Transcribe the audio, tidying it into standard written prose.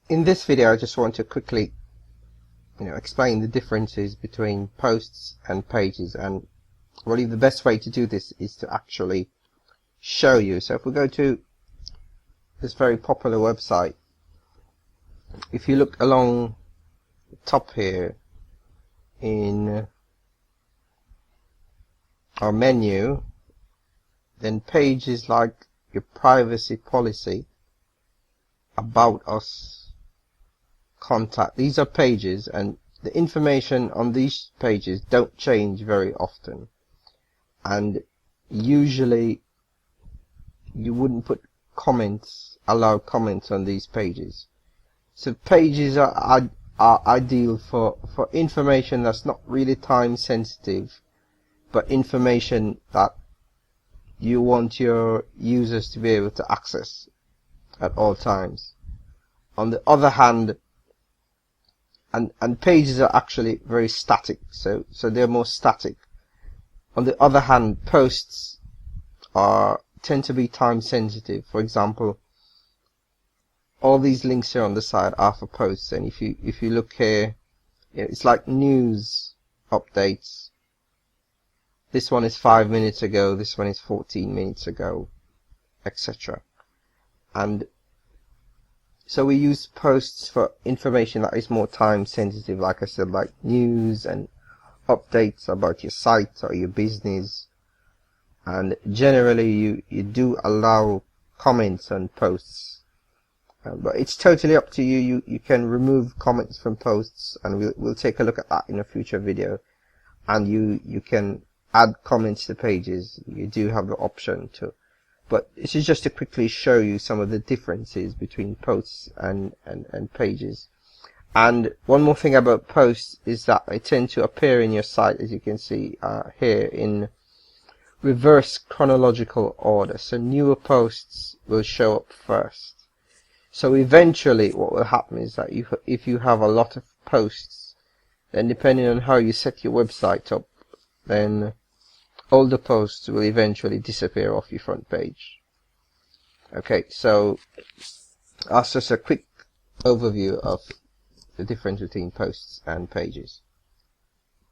In this video, I just want to quickly, explain the differences between posts and pages, and really the best way to do this is to actually show you. So if we go to this very popular website, if you look along the top here in our menu, then pages like your privacy policy, about us, contact, these are pages, and the information on these pages don't change very often, and usually you wouldn't put allow comments on these pages. So pages are ideal for information that's not really time sensitive, but information that you want your users to be able to access at all times. On the other hand, and pages are actually very static, so they're more static. On the other hand, posts tend to be time sensitive. For example, all these links here on the side are for posts, and if you look here, it's like news updates. This one is 5 minutes ago, this one is 14 minutes ago, etc. And so we use posts for information that is more time sensitive, like I said, like news and updates about your site or your business. And generally you do allow comments on posts, but it's totally up to you. You can remove comments from posts, and we'll take a look at that in a future video. And you can add comments to pages. You do have the option to. But this is just to quickly show you some of the differences between posts and pages. And one more thing about posts is that they tend to appear in your site, as you can see here, in reverse chronological order. So newer posts will show up first. So eventually what will happen is that if you have a lot of posts, then depending on how you set your website up, then older posts will eventually disappear off your front page. Okay, so that's just a quick overview of the difference between posts and pages.